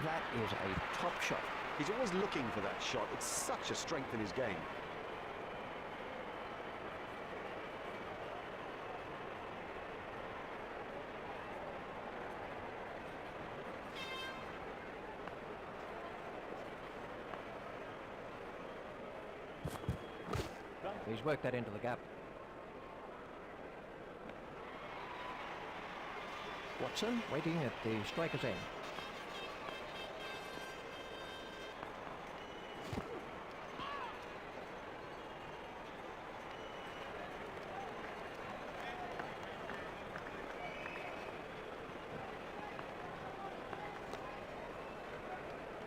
That is a top shot. He's always looking for that shot. It's such a strength in his game. He's worked that into the gap. Watson waiting at the striker's end.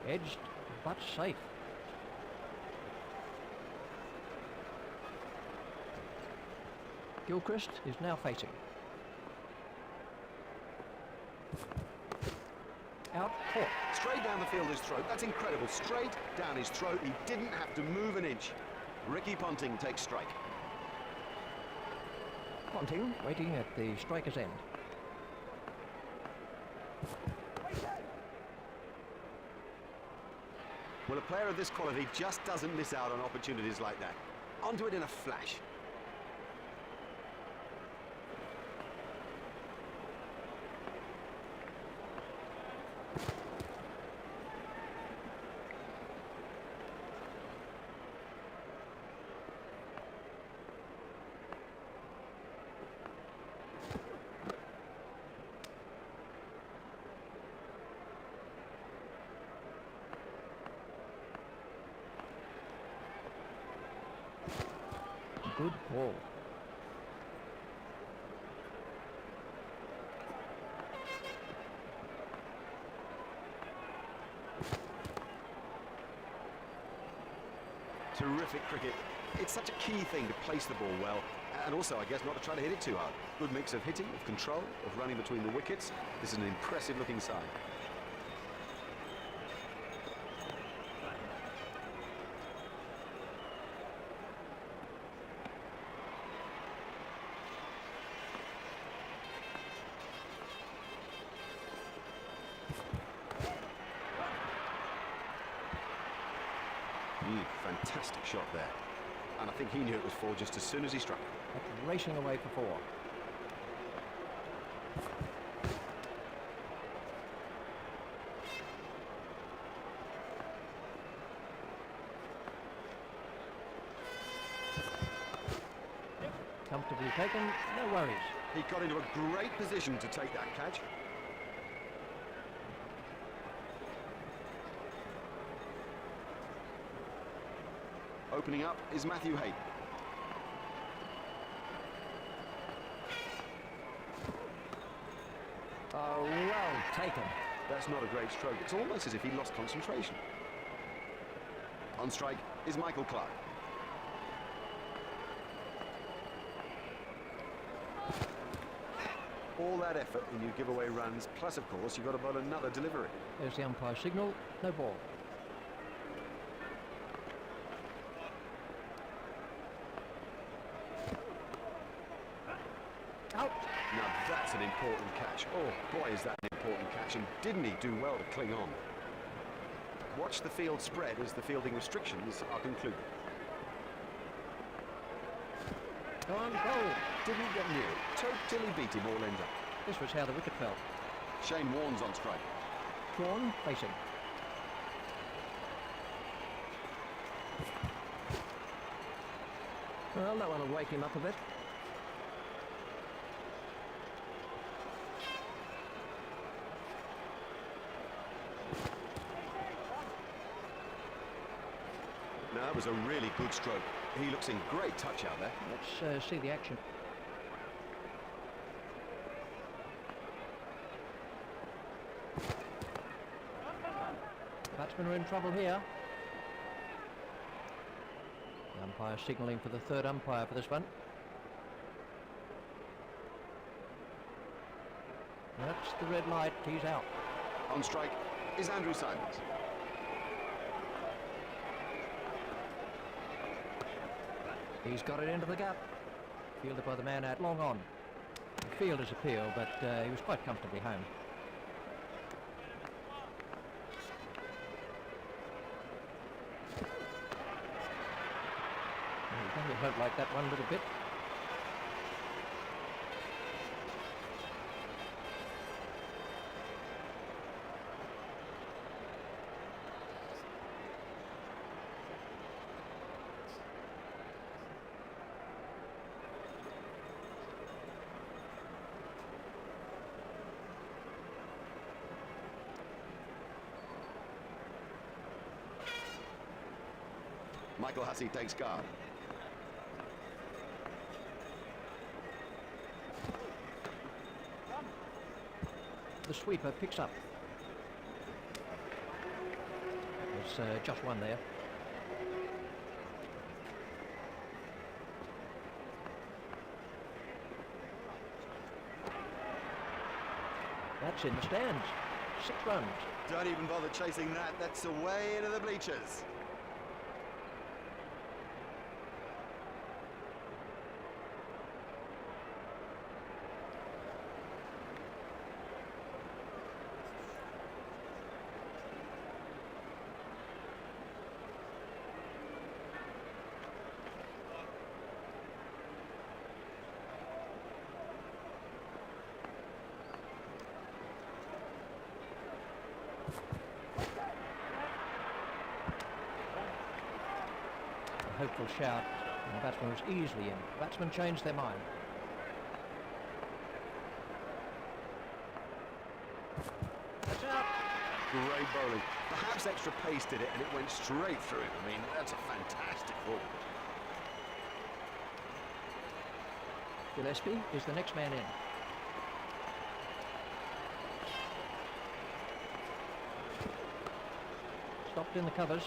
Edged, but safe. Gilchrist is now facing. Out, caught. Straight down the fielder's throat. That's incredible. Straight down his throat. He didn't have to move an inch. Ricky Ponting takes strike. Ponting waiting at the striker's end. Well, a player of this quality just doesn't miss out on opportunities like that. Onto it in a flash. Good ball. Terrific cricket. It's such a key thing to place the ball well, and also, I guess, not to try to hit it too hard. Good mix of hitting, of control, of running between the wickets. This is an impressive looking side. Fantastic shot there. And I think he knew it was four just as soon as he struck. That's racing away for four. Comfortably taken, no worries. He got into a great position to take that catch. Opening up is Matthew Hayden. Oh, well taken. That's not a great stroke. It's almost as if he lost concentration. On strike is Michael Clark. All that effort and you give away runs, plus of course you've got to bowl another delivery. There's the umpire signal, no ball. Out. Now that's an important catch. Oh boy, is that an important catch, and didn't he do well to cling on? Watch the field spread as the fielding restrictions are concluded. On goal. Didn't get near it. Totally beat him all end up. This was how the wicket fell. Shane Warne's on strike. Drawn, facing. Well, that one will wake him up a bit. No, that was a really good stroke. He looks in great touch out there. Let's see the action. Batsmen are in trouble here. The umpire signalling for the third umpire for this one. That's the red light. He's out. On strike is Andrew Simons. He's got it into the gap. Fielded by the man out long on. The fielder's appeal, but he was quite comfortably home. I don't like that one little bit. Michael Hussey takes guard. The sweeper picks up. There's just one there. That's in the stands. 6 runs. Don't even bother chasing that. That's away into the bleachers. Hopeful shout, and the batsman was easily in. The batsman changed their mind. That's out. Great bowling. Perhaps extra pace did it, and it went straight through him. I mean, that's a fantastic ball. Gillespie is the next man in. Stopped in the covers.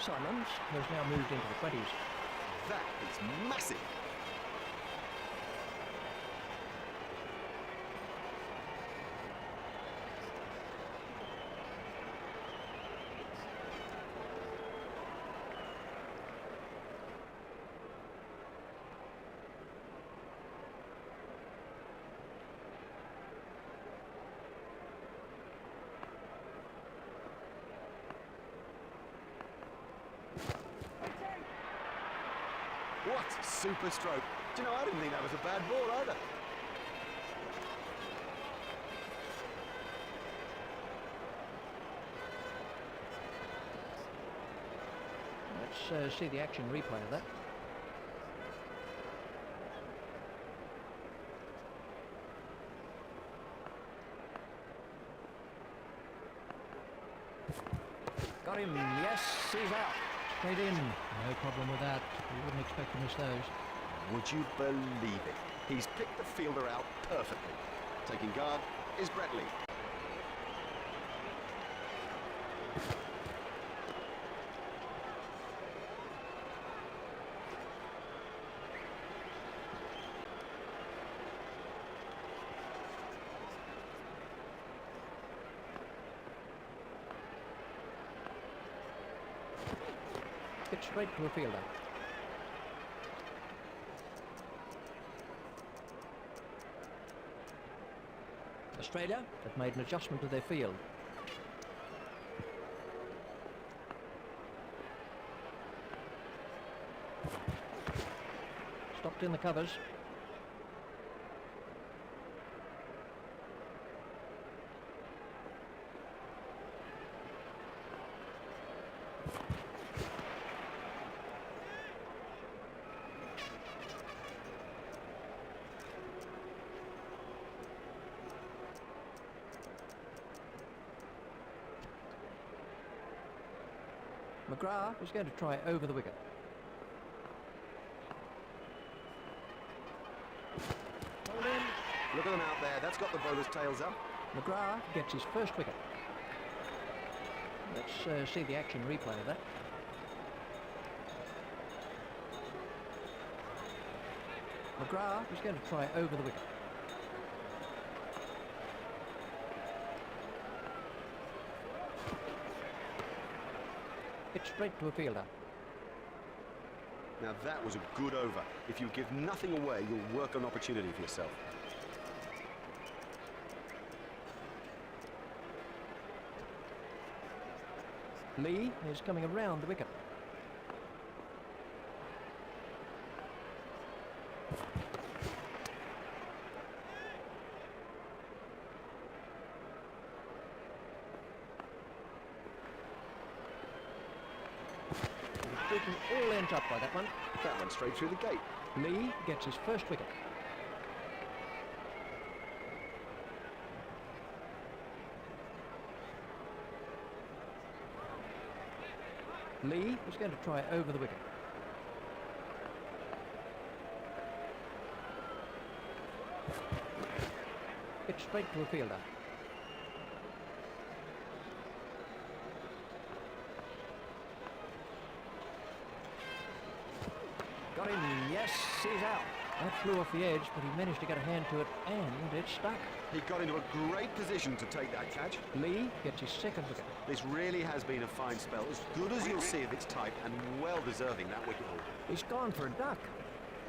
Simons has now moved into the 20s. That is massive. What a super stroke. Do you know, I didn't think that was a bad ball either. Let's see the action replay of that. Got him, yes, he's out. Straight in, no problem with that. You wouldn't expect to miss those. Would you believe it? He's picked the fielder out perfectly. Taking guard is Brett Lee. Hit straight to a fielder. Australia have made an adjustment to their field. Stopped in the covers. McGrath is going to try over the wicket. Hold in. Look at them out there. That's got the bowler's tails up. McGrath gets his first wicket. Let's see the action replay of that. McGrath is going to try over the wicket. It's straight to a fielder. Now that was a good over. If you give nothing away, you'll work an opportunity for yourself. Lee is coming around the wicket. He's beaten all ends up by that one. That went straight through the gate. Lee gets his first wicket. Lee is going to try over the wicket. It's straight to a fielder. Got him, yes, he's out. That flew off the edge, but he managed to get a hand to it, and it stuck. He got into a great position to take that catch. Lee gets his second wicket. This really has been a fine spell, as good as you'll see of its type, and well deserving that wicket haul. He's gone for a duck.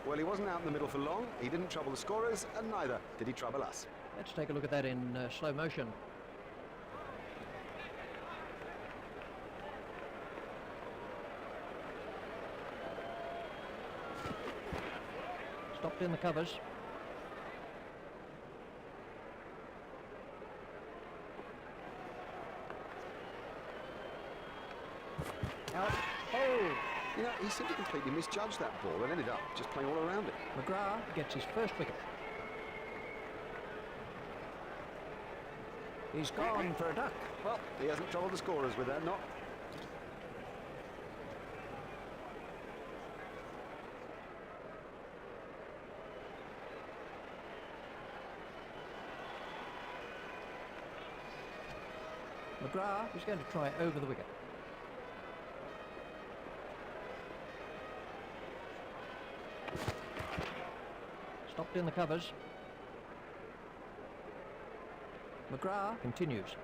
Well, he wasn't out in the middle for long, he didn't trouble the scorers, and neither did he trouble us. Let's take a look at that in slow motion. Stopped in the covers. Out. Oh! You know, he seemed to completely misjudge that ball and ended up just playing all around it. McGrath gets his first wicket. He's gone for a duck. Well, he hasn't troubled the scorers with that knock. McGrath is going to try over the wicket. Stopped in the covers. McGrath continues.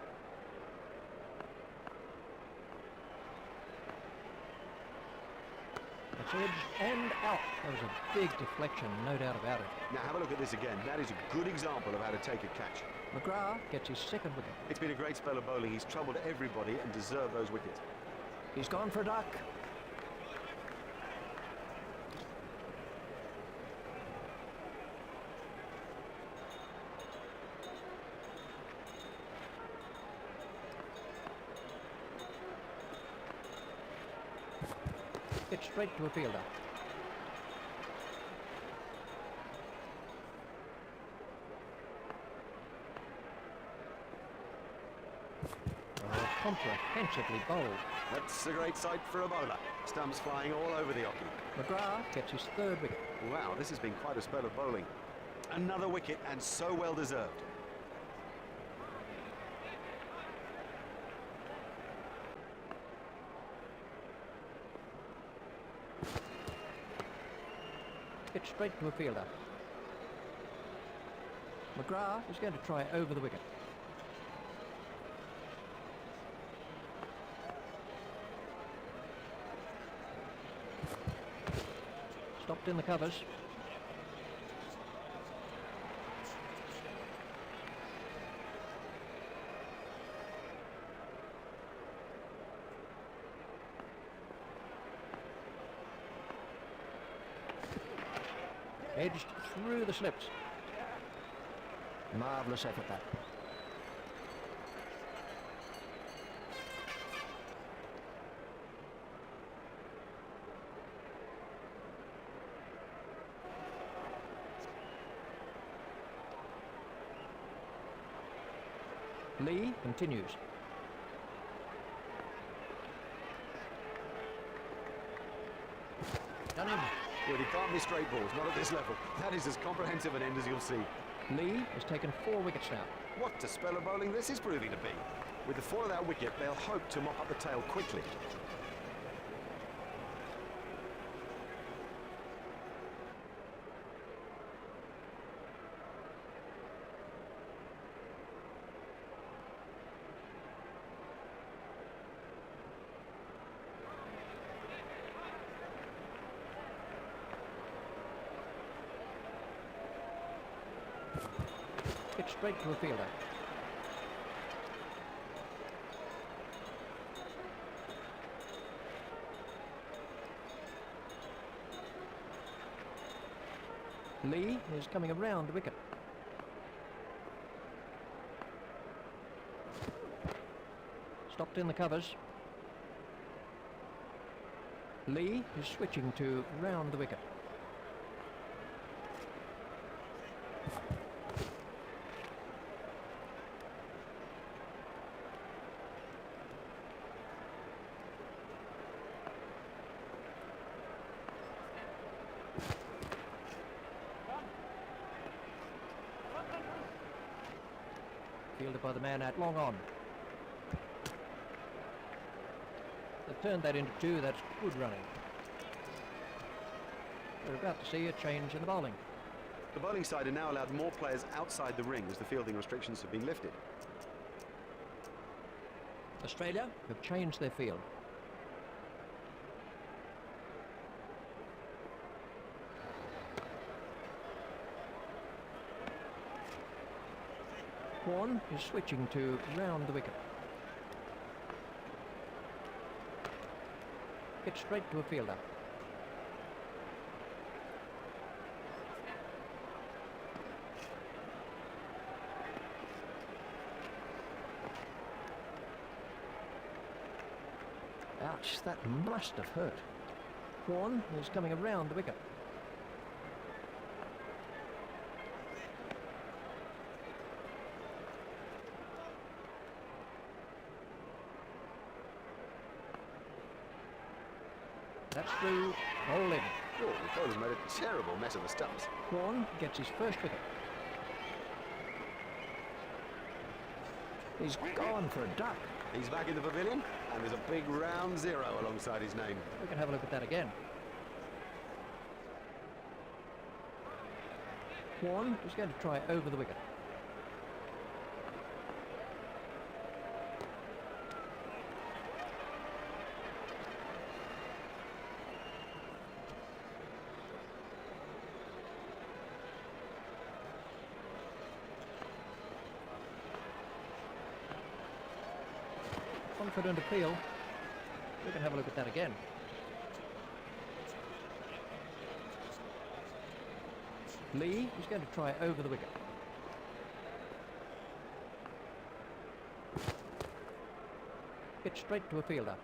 It's edged and out. That was a big deflection, no doubt about it. Now have a look at this again. That is a good example of how to take a catch. McGrath gets his second wicket. It's been a great spell of bowling. He's troubled everybody and deserved those wickets. He's gone for a duck. It's straight to a fielder. Comprehensively bowled. That's a great sight for a bowler. Stumps flying all over the hockey. McGrath gets his third wicket. Wow, this has been quite a spell of bowling. Another wicket, and so well deserved. It's straight to a fielder. McGrath is going to try over the wicket. Stopped in the covers. Edged through the slips. Marvellous effort that. Lee continues. But he can't miss straight balls, not at this level. That is as comprehensive an end as you'll see. Lee has taken 4 wickets now. What a spell of bowling this is proving to be. With the fall of that wicket, they'll hope to mop up the tail quickly. Hit straight to a fielder. Lee is coming around the wicket. Stopped in the covers. Lee is switching to round the wicket. Fielded by the man at long on. They've turned that into 2, that's good running. We're about to see a change in the bowling. The bowling side are now allowed more players outside the ring as the fielding restrictions have been lifted. Australia have changed their field. Warren is switching to round the wicket. Hit straight to a fielder. Ouch, that must have hurt. Warren is coming around the wicket. That's through, all in. Oh, the bowler's made a terrible mess of the stumps. Warren gets his first wicket. He's gone for a duck. He's back in the pavilion, and there's a big round 0 alongside his name. We can have a look at that again. Warren is going to try over the wicket. Confident appeal. We can have a look at that again. Lee is going to try over the wicket. Hit straight to a fielder.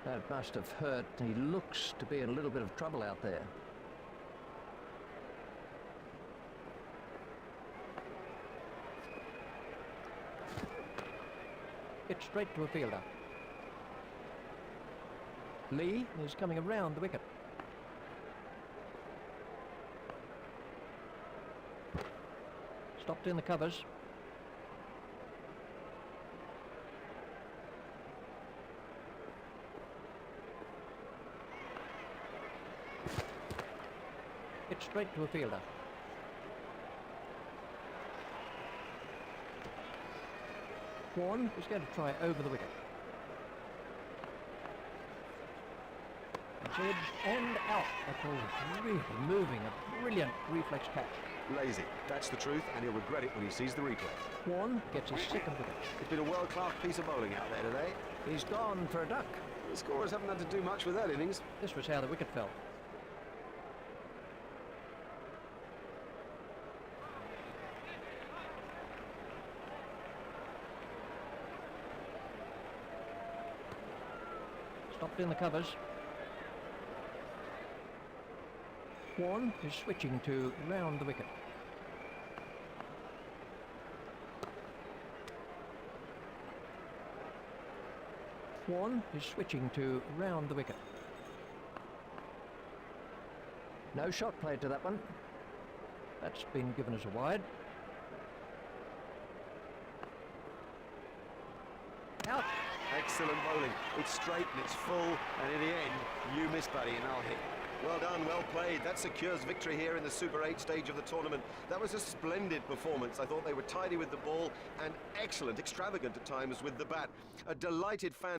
That must have hurt. He looks to be in a little bit of trouble out there. Hit straight to a fielder. Lee is coming around the wicket. Stopped in the covers. Hit straight to a fielder. Warren is going to try over the wicket. It's edged and out. That ball was really moving. A brilliant reflex catch. Lazy, that's the truth, and he'll regret it when he sees the replay. Warren gets his second wicket. It's been a world-class piece of bowling out there today. He's gone for a duck. The scorers haven't had to do much with that innings. This was how the wicket fell. Stopped in the covers. Warren is switching to round the wicket. Juan is switching to round the wicket. No shot played to that one. That's been given as a wide. Out. Excellent bowling. It's straight and it's full, and in the end, you miss, buddy, and I'll hit. Well done, well played. That secures victory here in the Super 8 stage of the tournament. That was a splendid performance. I thought they were tidy with the ball and excellent, extravagant at times with the bat. A delighted fan.